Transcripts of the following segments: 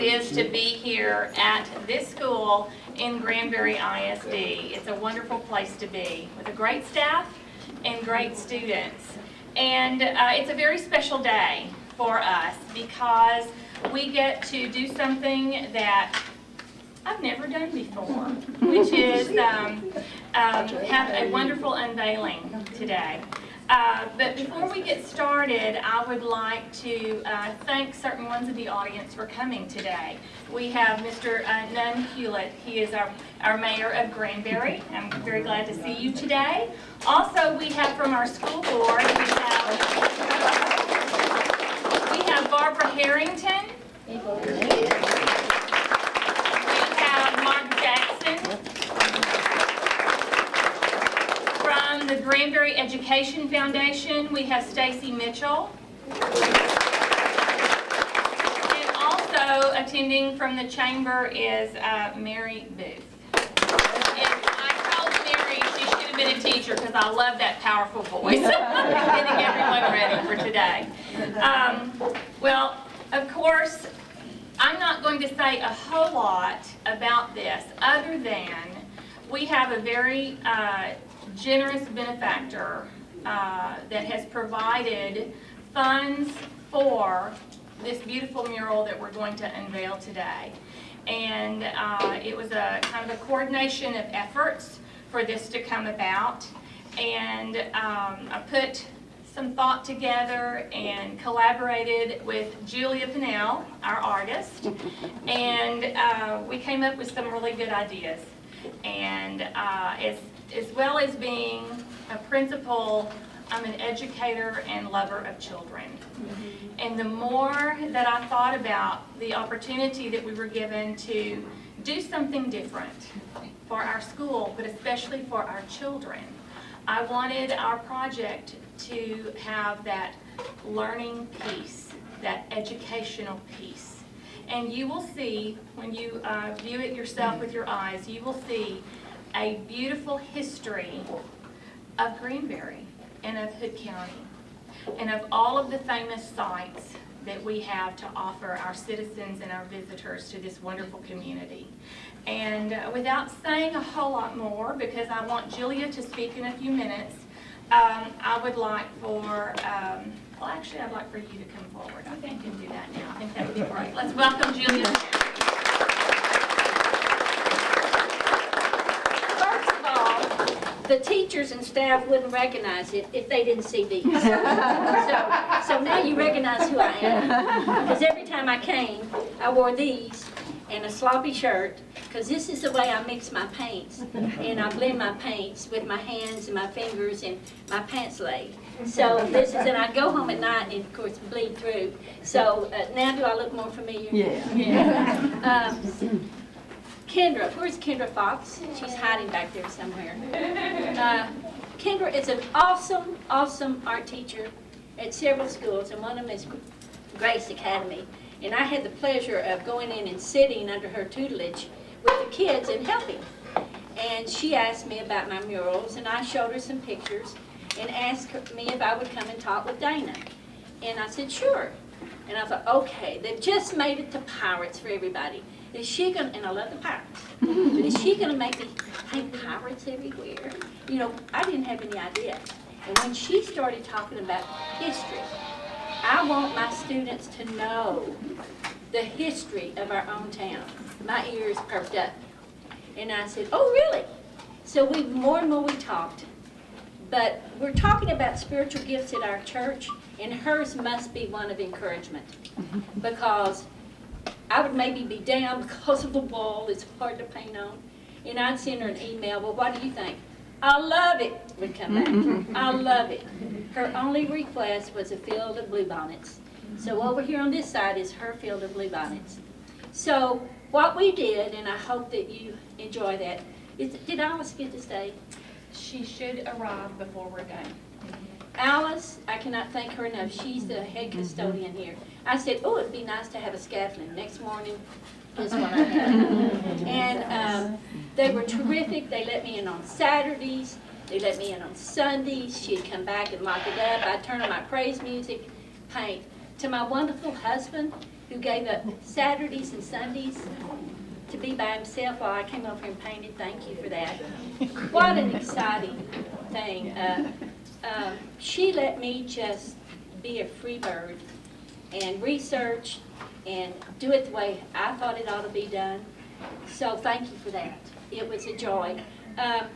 is to be here at this school in Granbury ISD. It's a wonderful place to be with a great staff and great students. And it's a very special day for us because we get to do something that I've never done before, which is have a wonderful unveiling today. But before we get started, I would like to thank certain ones of the audience for coming today. We have Mr. Nunn Hewlett. He is our mayor of Granbury. I'm very glad to see you today. Also, we have from our school board, we have Barbara Harrington. We have Mark Jackson. From the Granbury Education Foundation, we have Stacy Mitchell. And also attending from the chamber is Mary Booth. And I told Mary she should have been a teacher because I love that powerful voice. Getting everyone ready for today. Well, of course, I'm not going to say a whole lot about this other than we have a very generous benefactor that has provided funds for this beautiful mural that we're going to unveil today. And it was a kind of a coordination of efforts for this to come about. And I put some thought together and collaborated with Julia Pannell, our artist, and we came up with some really good ideas. And as well as being a principal, I'm an educator and lover of children. And the more that I thought about the opportunity that we were given to do something different for our school, but especially for our children, I wanted our project to have that learning piece, that educational piece. And you will see, when you view it yourself with your eyes, you will see a beautiful history of Granbury and of Hood County and of all of the famous sites that we have to offer our citizens and our visitors to this wonderful community. And without saying a whole lot more, because I want Julia to speak in a few minutes, I would like for, well actually I'd like for you to come forward. I think you can do that now. I think that would be great. Let's welcome Julia. First of all, the teachers and staff wouldn't recognize it if they didn't see these. So now you recognize who I am. Because every time I came, I wore these and a sloppy shirt, because this is the way I mix my paints. And I blend my paints with my hands and my fingers and my pants leg. So this is, and I go home at night and of course bleed through. So now do I look more familiar? Yeah. Kendra, where's Kendra Fox? She's hiding back there somewhere. Kendra is an awesome, awesome art teacher at several schools, and one of them is Grace Academy. And I had the pleasure of going in and sitting under her tutelage with the kids and helping. And she asked me about my murals, and I showed her some pictures and asked me if I would come and talk with Dana. And I said, sure. And I thought, okay, they've just made it to pirates for everybody. Is she going to, and I love the pirates, but is she going to make me paint pirates everywhere? You know, I didn't have any idea. And when she started talking about history, I want my students to know the history of our own town. My ears perked up. And I said, oh, really? So more and more we talked. But we're talking about spiritual gifts at our church, and hers must be one of encouragement. Because I would maybe be down because of the wall, it's hard to paint on. And I'd send her an email, well, what do you think? I love it, would come back. I love it. Her only request was a field of bluebonnets. So over here on this side is her field of bluebonnets. So what we did, and I hope that you enjoy that, is, did Alice get to stay? She should arrive before we're done. Alice, I cannot thank her enough. She's the head custodian here. I said, oh, it'd be nice to have a scaffolding. Next morning is what I had. And they were terrific. They let me in on Saturdays. They let me in on Sundays. She'd come back and lock it up. I'd turn on my praise music, paint. To my wonderful husband, who gave up Saturdays and Sundays to be by himself while I came over here and painted. Thank you for that. What an exciting thing. She let me just be a free bird and research and do it the way I thought it ought to be done. So thank you for that. It was a joy.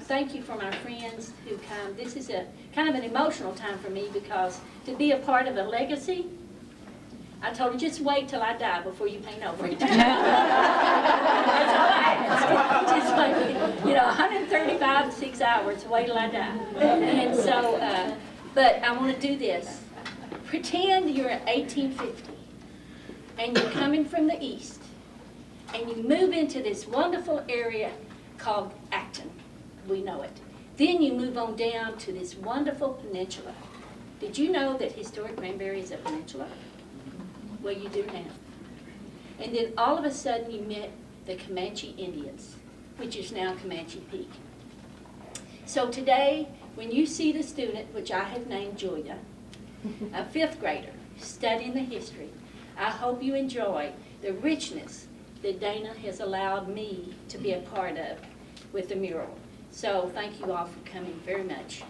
Thank you for my friends who come. This is a kind of an emotional time for me because to be a part of a legacy, I told her, just wait till I die before you paint over it. That's all I asked. Just like, 135 to 6 hours, wait till I die. And so, but I want to do this. Pretend you're in 1850 and you're coming from the east and you move into this wonderful area called Acton. We know it. Then you move on down to this wonderful peninsula. Did you know that historic Granbury is a peninsula? Well, you do now. And then all of a sudden you met the Comanche Indians, which is now Comanche Peak. So today, when you see the student, which I have named Julia, a 5th grader, studying the history, I hope you enjoy the richness that Dana has allowed me to be a part of with the mural. So thank you all for coming very much.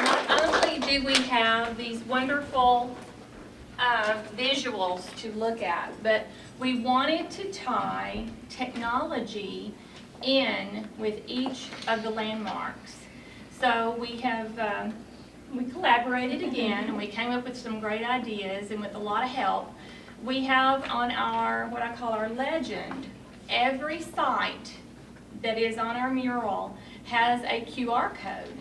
Not only do we have these wonderful visuals to look at, but we wanted to tie technology in with each of the landmarks. So we have we collaborated again and we came up with some great ideas, and with a lot of help we have on our, what I call our legend, every site that is on our mural has a QR code.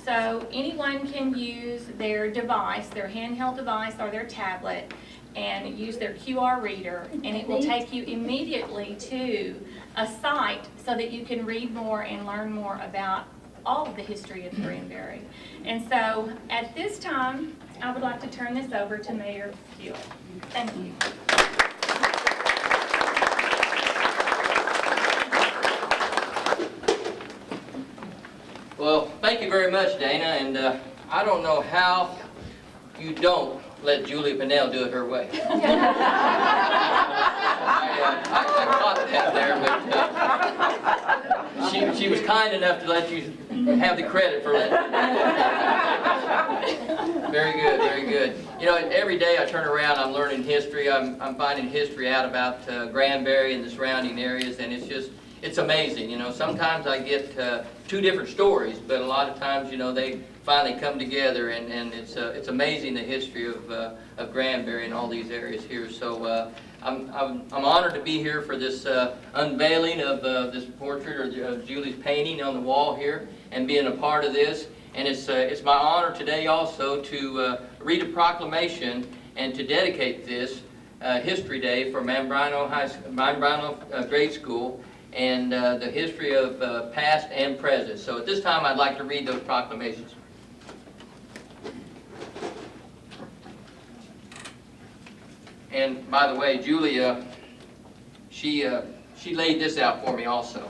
So anyone can use their device, their handheld device or their tablet, and use their QR reader, and it will take you immediately to a site so that you can read more and learn more about all of the history of Granbury. And so at this time, I would like to turn this over to Mayor Hewitt. Thank you. Well, thank you very much, Dana, and I don't know how you don't let Julia Pannell do it her way. I caught that there, but she was kind enough to let you have the credit for it. Very good, very good. You know, every day I turn around, I'm learning history. I'm finding history out about Granbury and the surrounding areas, and it's amazing. You know, sometimes I get 2 different stories, but a lot of times, you know, they finally come together, and it's amazing the history of Granbury and all these areas here. So I'm honored to be here for this unveiling of this portrait of Julie's painting on the wall here, and being a part of this. And it's my honor today also to read a proclamation and to dedicate this History Day for Mambrino Grade School, and the history of past and present. So at this time I'd like to read those proclamations. And by the way, Julia, she laid this out for me also.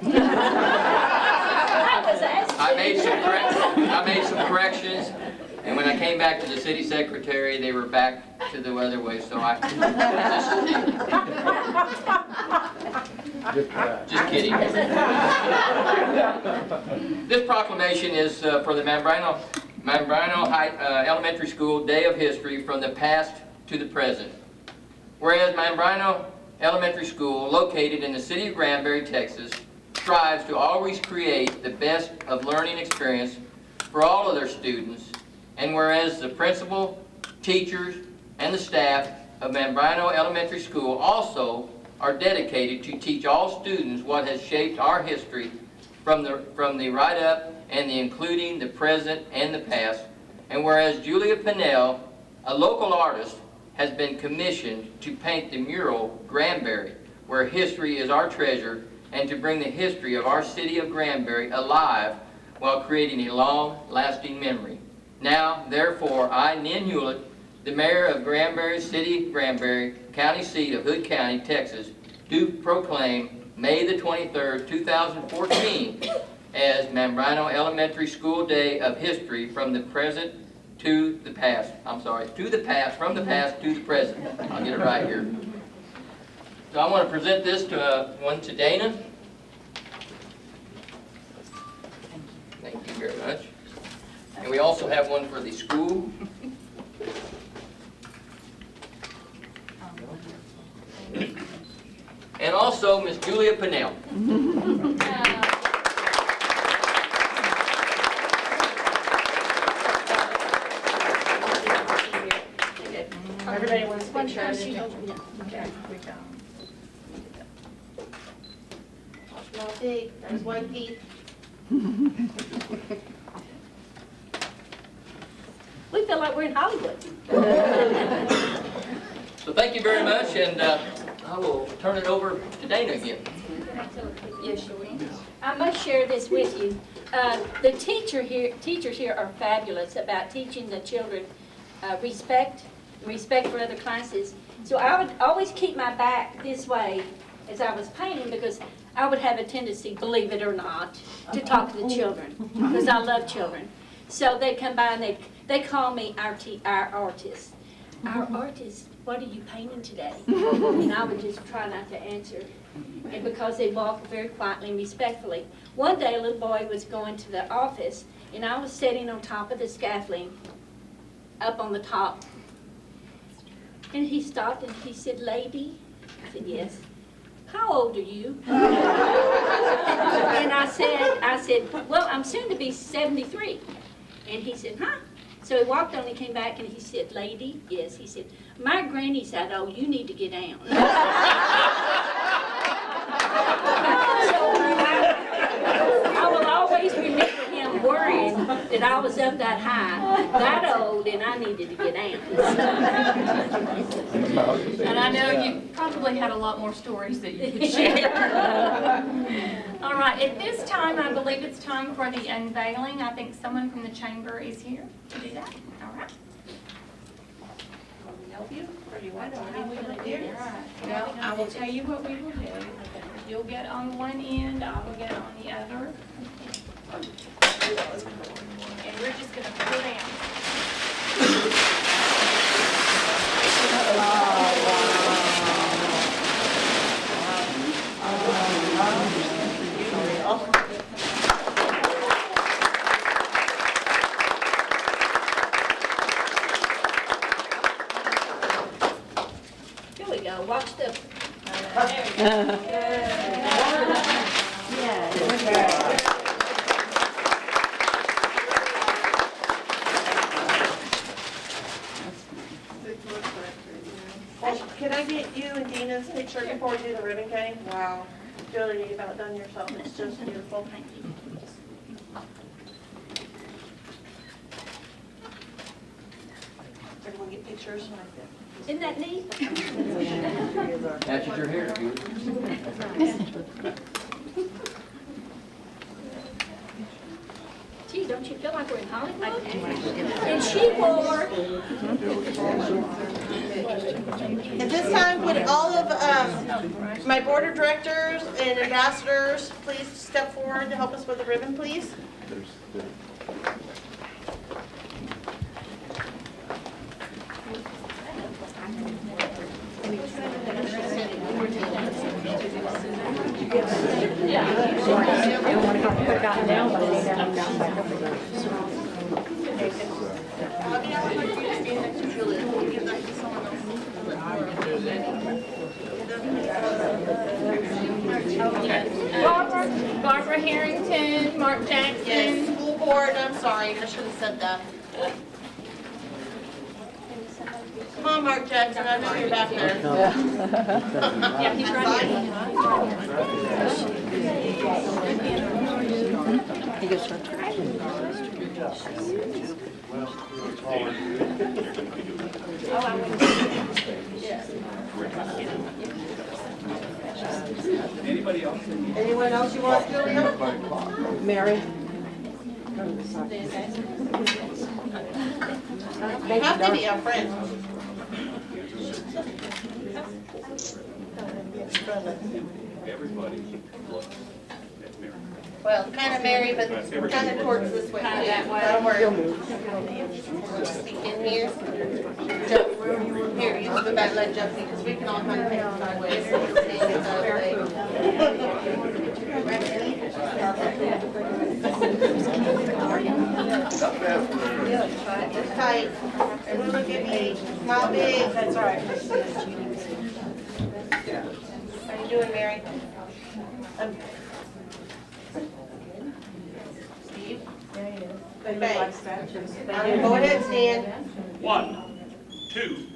I made some corrections, and when I came back to the city secretary, they were back to the other way. So just kidding. This proclamation is for the Mambrino Elementary School Day of History from the past to the present. Whereas Mambrino Elementary School, located in the city of Granbury, Texas, strives to always create the best of learning experience for all of their students, and whereas the principal, teachers, and the staff of Mambrino Elementary School also are dedicated to teach all students what has shaped our history from the right up and the including the present and the past, and whereas Julia Pannell, a local artist, has been commissioned to paint the mural Granbury, where history is our treasure, and to bring the history of our city of Granbury alive while creating a long-lasting memory. Now, therefore, I, Nen Hewlett, the mayor of Granbury City, Granbury, county seat of Hood County, Texas, do proclaim May the 23rd, 2014 as Mambrino Elementary School Day of History from the present to the past. I'm sorry, to the past, from the past to the present. I'll get it right here. So I want to present this to one to Dana. Thank you very much. And we also have one for the school. And also Miss Julia Pannell. Everybody wants to make sure. Small pig, there's white Pete. We feel like we're in Hollywood. So thank you very much, and I will turn it over to Dana again. Yes, you will. I must share this with you. The teachers here are fabulous about teaching the children respect for other classes. So I would always keep my back this way as I was painting because I would have a tendency, believe it or not, to talk to the children because I love children. So they come by and they call me our artist. Our artist, what are you painting today? And I would just try not to answer. And because they walk very quietly and respectfully. One day a little boy was going to the office and I was sitting on top of the scaffolding, up on the top. And he stopped and he said, "Lady?" I said, "Yes." "How old are you?" And I said, "Well, I'm soon to be 73. And he said, "Huh?" So he walked on and he came back and he said, "Lady?" "Yes." He said, "My granny's that old, you need to get down." I will always remember him worrying that I was up that high, that old, and I needed to get down. And I know you probably had a lot more stories that you could share. All right, at this time, I believe it's time for the unveiling. I think someone from the chamber is here to do that. All right. Help you? Or do you want to? All right. Well, I will tell you what we will do. You'll get on one end, I will get on the other. And we're just going to pull down. Here we go, watch the... Can I get you and Dina's picture before we do the ribbon cutting? Wow. Julia, you've outdone yourself. It's just beautiful. Thank you. Everyone get pictures like that. Isn't that neat? That's what you're here to do. Gee, don't you feel like we're in Hollywood? And she wore... At this time, would all of my board of directors and ambassadors please step forward to help us with the ribbon, please? Barbara Harrington, Mark Jackson. Yes, school board, I'm sorry, I should have said that. Come on, Mark Jackson, I know you're back there. Yeah, he's right here. He goes for Anybody else? Anyone else you want, Julia? Mary. You have to be a friend. Everybody look at Mary. Well, kind of Mary, but kind of towards this way. Kind of that way. That'll work. In here. Jump. Here, you can go back and let Jeff see, because we can all kind of take it sideways. Just tight. Everyone look at me. Smile big. That's all right. How you doing, Mary? Steve? Okay. Now go ahead, stand. 1, 2,